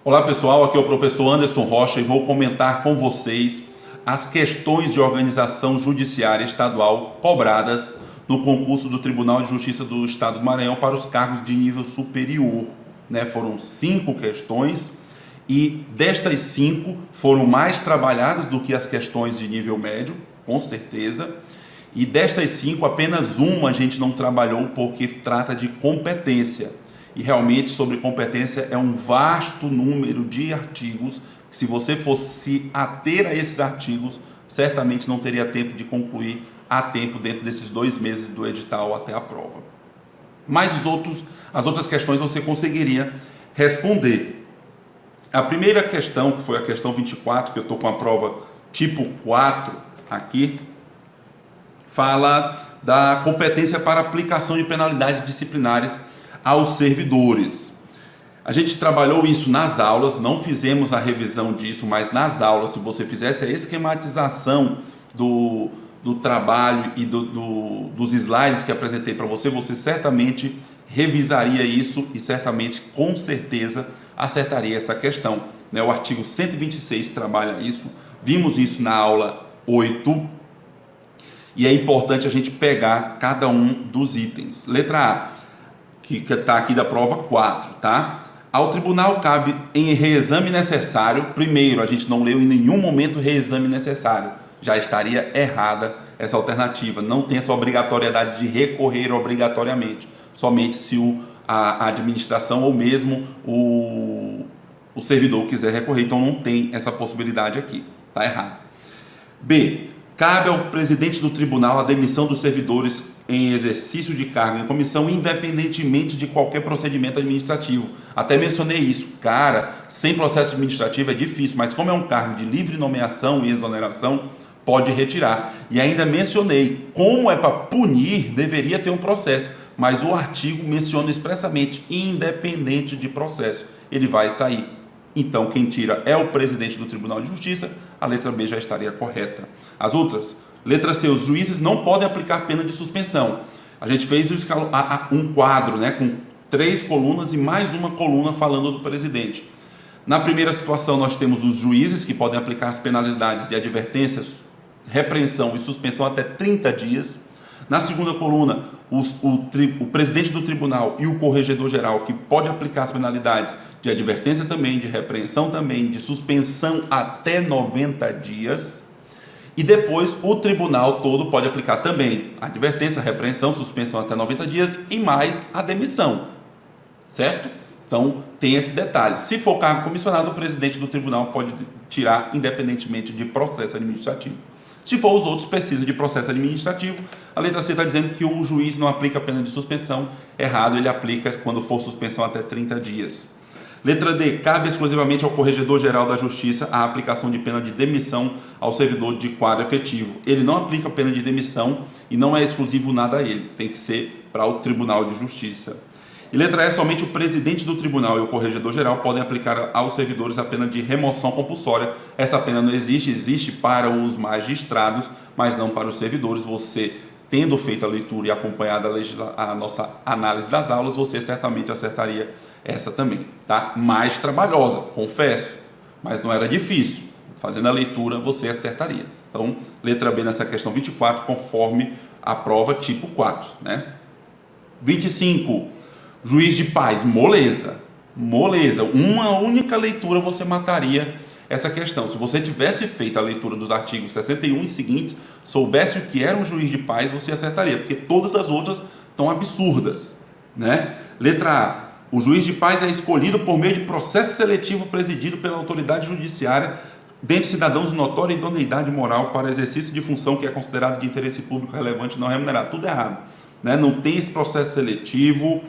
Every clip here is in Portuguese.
Olá pessoal, aqui é o professor Anderson Rocha e vou comentar com vocês as questões de organização judiciária estadual cobradas no concurso do Tribunal de Justiça do Estado do Maranhão para os cargos de nível superior. Foram 5 questões e destas 5 foram mais trabalhadas do que as questões de nível médio, com certeza. E destas 5, apenas uma a gente não trabalhou porque trata de competência. E realmente sobre competência é um vasto número de artigos que, se você fosse ater a esses artigos, certamente não teria tempo de concluir a tempo dentro desses 2 meses do edital até a prova. Mas as outras questões você conseguiria responder. A primeira questão, que foi a questão 24, que eu estou com a prova tipo 4 aqui, fala da competência para aplicação de penalidades disciplinares aos servidores. A gente trabalhou isso nas aulas, não fizemos a revisão disso, mas nas aulas, se você fizesse a esquematização do trabalho e dos slides que apresentei para você, você certamente revisaria isso e certamente, com certeza, acertaria essa questão. O artigo 126 trabalha isso, vimos isso na aula 8, e é importante a gente pegar cada um dos itens. Letra A, que está aqui da prova 4, tá? Ao tribunal cabe em reexame necessário. Primeiro, a gente não leu em nenhum momento reexame necessário. Já estaria errada essa alternativa. Não tem essa obrigatoriedade de recorrer obrigatoriamente. Somente se a administração ou mesmo o servidor quiser recorrer. Então não tem essa possibilidade aqui. Está errado. B. Cabe ao presidente do tribunal a demissão dos servidores em exercício de cargo em comissão, independentemente de qualquer procedimento administrativo. Até mencionei isso. Cara, sem processo administrativo é difícil, mas como é um cargo de livre nomeação e exoneração, pode retirar. E ainda mencionei, como é para punir, deveria ter um processo, mas o artigo menciona expressamente, independente de processo, ele vai sair. Então, quem tira é o presidente do Tribunal de Justiça, a letra B já estaria correta. As outras, letra C, os juízes não podem aplicar pena de suspensão. A gente fez um quadro, com 3 colunas e mais uma coluna falando do presidente. Na primeira situação, nós temos os juízes que podem aplicar as penalidades de advertências, repreensão e suspensão até 30 dias. Na segunda coluna, o presidente do tribunal e o corregedor-geral, que pode aplicar as penalidades de advertência também, de repreensão também, de suspensão até 90 dias. E depois o tribunal todo pode aplicar também advertência, repreensão, suspensão até 90 dias e mais a demissão, certo? Então tem esse detalhe. Se for cargo comissionado, o presidente do tribunal pode tirar independentemente de processo administrativo. Se for os outros, precisa de processo administrativo. A letra C está dizendo que o juiz não aplica a pena de suspensão. Errado, ele aplica quando for suspensão até 30 dias. Letra D, cabe exclusivamente ao Corregedor-Geral da Justiça a aplicação de pena de demissão ao servidor de quadro efetivo. Ele não aplica pena de demissão e não é exclusivo nada a ele. Tem que ser para o Tribunal de Justiça. E letra E, somente o presidente do tribunal e o corregedor-geral podem aplicar aos servidores a pena de remoção compulsória. Essa pena não existe, existe para os magistrados, mas não para os servidores. Você, tendo feito a leitura e acompanhado a nossa análise das aulas, você certamente acertaria essa também, tá? Mais trabalhosa, confesso, mas não era difícil. Fazendo a leitura, você acertaria. Então, letra B nessa questão 24, conforme a prova tipo 4, 25. Juiz de paz, moleza. Uma única leitura você mataria essa questão. Se você tivesse feito a leitura dos artigos 61 e seguintes, soubesse o que era um juiz de paz, você acertaria, porque todas as outras estão absurdas, Letra A. O juiz de paz é escolhido por meio de processo seletivo presidido pela autoridade judiciária dentre cidadãos de notória idoneidade moral para exercício de função que é considerado de interesse público relevante e não remunerado. Tudo errado, Não tem esse processo seletivo.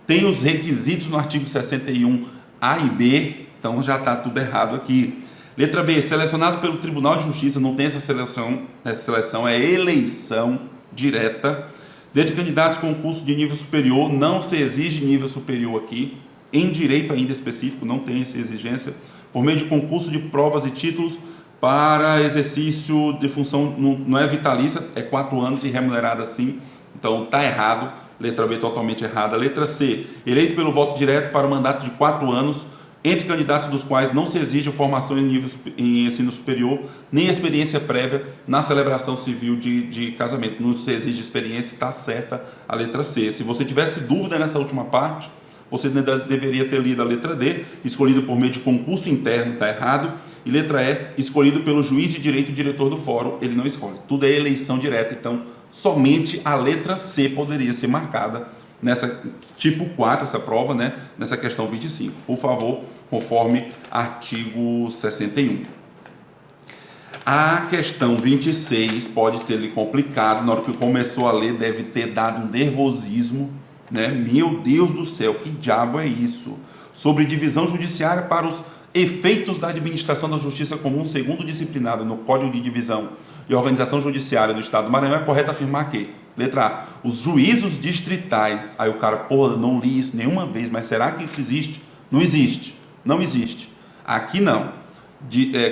Tem os requisitos no artigo 61 A e B, então já está tudo errado aqui. Letra B, selecionado pelo Tribunal de Justiça, não tem essa seleção é eleição direta. Dentre candidatos com concurso de nível superior, não se exige nível superior aqui. Em direito ainda específico, não tem essa exigência. Por meio de concurso de provas e títulos para exercício de função, não é vitalícia, é 4 anos e remunerada sim. Então está errado. Letra B totalmente errada. Letra C, eleito pelo voto direto para mandato de 4 anos entre candidatos dos quais não se exige formação em ensino superior, nem experiência prévia na celebração civil de casamento. Não se exige experiência, está certa a letra C. Se você tivesse dúvida nessa última parte, você deveria ter lido a letra D, escolhido por meio de concurso interno, está errado. E letra E, escolhido pelo juiz de direito e diretor do fórum, ele não escolhe. Tudo é eleição direta, então somente a letra C poderia ser marcada nessa tipo 4, essa prova, né? Nessa questão 25. Por favor, conforme artigo 61. A questão 26 pode ter lhe complicado, na hora que começou a ler deve ter dado um nervosismo, né? Meu Deus do céu, que diabo é isso? Sobre divisão judiciária para os efeitos da administração da justiça comum, segundo disciplinado no Código de Divisão e Organização Judiciária do Estado do Maranhão, é correto afirmar que, letra A, os juízos distritais, aí o cara, pô, não li isso nenhuma vez, mas será que isso existe? Não existe, não existe. Aqui não.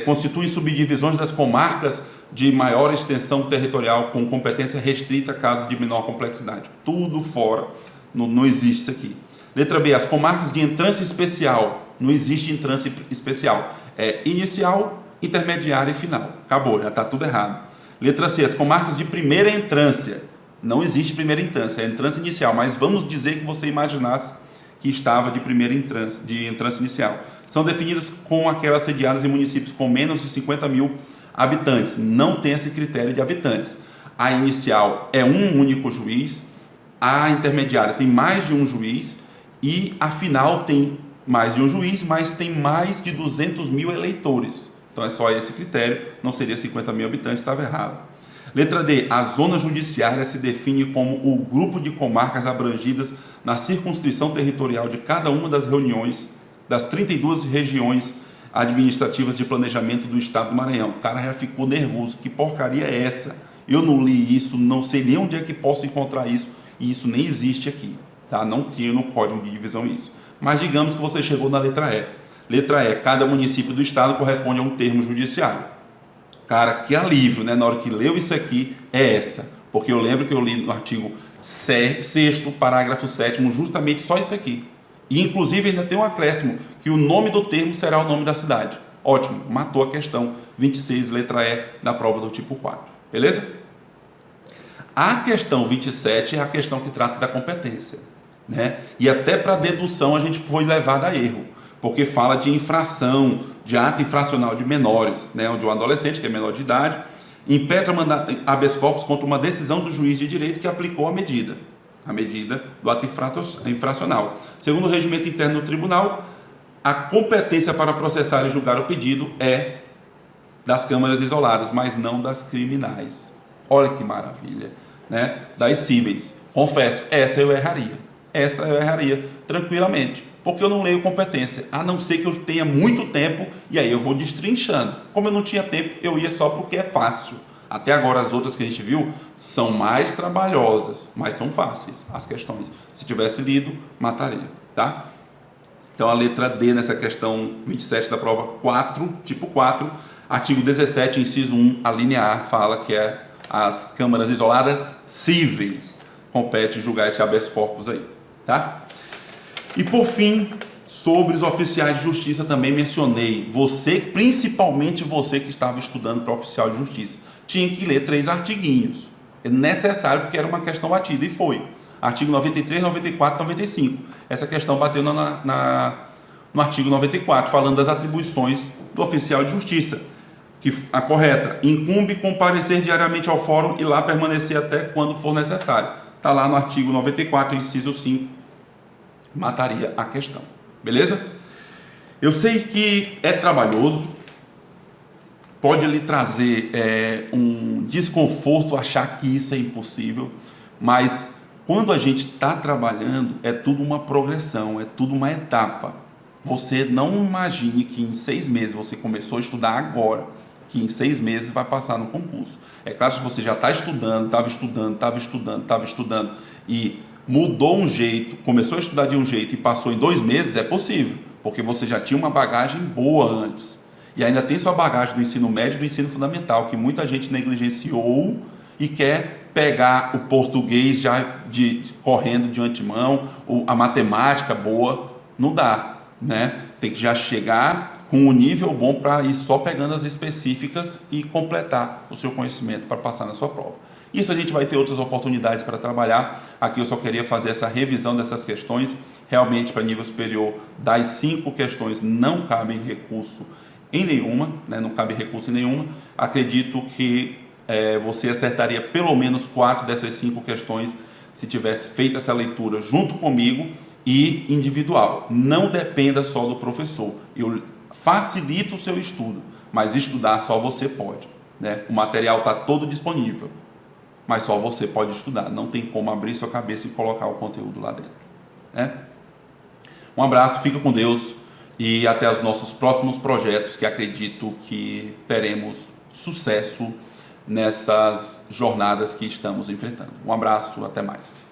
Constituem subdivisões das comarcas de maior extensão territorial com competência restrita a casos de menor complexidade. Tudo fora, não existe isso aqui. Letra B, as comarcas de entrância especial. Não existe entrância especial. É inicial, intermediária e final. Acabou, já está tudo errado. Letra C, as comarcas de primeira entrância. Não existe primeira entrância, é entrância inicial. Mas vamos dizer que você imaginasse que estava de primeira entrância, de entrância inicial. São definidas com aquelas sediadas em municípios com menos de 50 mil habitantes. Não tem esse critério de habitantes. A inicial é um único juiz. A intermediária tem mais de um juiz. E a final tem mais de um juiz, mas tem mais de 200 mil eleitores. Então é só esse critério, não seria 50 mil habitantes, estava errado. Letra D, a zona judiciária se define como o grupo de comarcas abrangidas na circunscrição territorial de cada uma das reuniões das 32 regiões administrativas de planejamento do Estado do Maranhão. O cara já ficou nervoso, que porcaria é essa? Eu não li isso, não sei nem onde é que posso encontrar isso, e isso nem existe aqui. Tá? Não tinha no Código de Divisão isso. Mas digamos que você chegou na letra E. Letra E, cada município do estado corresponde a um termo judiciário. Cara, que alívio, né? Na hora que leu isso aqui, é essa. Porque eu lembro que eu li no artigo 6º, parágrafo 7º, justamente só isso aqui. E inclusive ainda tem um acréscimo, que o nome do termo será o nome da cidade. Ótimo, matou a questão 26, letra E, da prova do tipo 4. Beleza? A questão 27 é a questão que trata da competência, né? E até para dedução a gente foi levado a erro, porque fala de infração, de ato infracional de menores, né? Onde o adolescente, que é menor de idade, impetra habeas corpus contra uma decisão do juiz de direito que aplicou a medida do ato infracional. Segundo o regimento interno do tribunal, a competência para processar e julgar o pedido é das câmaras isoladas, mas não das criminais. Olha que maravilha, né? Das cíveis. Confesso, essa eu erraria tranquilamente, porque eu não leio competência, a não ser que eu tenha muito tempo, e aí eu vou destrinchando. Como eu não tinha tempo, eu ia só porque é fácil. Até agora as outras que a gente viu são mais trabalhosas, mas são fáceis as questões. Se tivesse lido, mataria, tá? Então a letra D nessa questão 27 da prova 4, tipo 4, artigo 17, inciso 1, a linha A fala que é as câmaras isoladas cíveis. Compete julgar esse habeas corpus aí, tá? E por fim, sobre os oficiais de justiça também mencionei. Você, principalmente você que estava estudando para oficial de justiça, tinha que ler 3 artiguinhos. É necessário porque era uma questão batida e foi. Artigo 93, 94, 95. Essa questão bateu no artigo 94, falando das atribuições do oficial de justiça. Que a correta, incumbe comparecer diariamente ao fórum e lá permanecer até quando for necessário. Está lá no artigo 94, inciso 5, mataria a questão. Beleza? Eu sei que é trabalhoso, pode lhe trazer um desconforto achar que isso é impossível, mas quando a gente está trabalhando, é tudo uma progressão, é tudo uma etapa. Você não imagine que em 6 meses, você começou a estudar agora, que em 6 meses vai passar no concurso. É claro, se você já está estudando, estava estudando e mudou um jeito, começou a estudar de um jeito e passou em 2 meses, é possível, porque você já tinha uma bagagem boa antes. E ainda tem sua bagagem do ensino médio e do ensino fundamental, que muita gente negligenciou e quer pegar o português já correndo de antemão, a matemática boa, não dá, né? Tem que já chegar com um nível bom para ir só pegando as específicas e completar o seu conhecimento para passar na sua prova. Isso a gente vai ter outras oportunidades para trabalhar. Aqui eu só queria fazer essa revisão dessas questões. Realmente, para nível superior, das 5 questões não cabem recurso em nenhuma, né? Não cabe recurso em nenhuma. Acredito que você acertaria pelo menos 4 dessas 5 questões se tivesse feito essa leitura junto comigo e individual. Não dependa só do professor. Eu facilito o seu estudo, mas estudar só você pode, né? O material está todo disponível, mas só você pode estudar. Não tem como abrir sua cabeça e colocar o conteúdo lá dentro, né? Um abraço, fica com Deus e até os nossos próximos projetos, que acredito que teremos sucesso nessas jornadas que estamos enfrentando. Um abraço, até mais.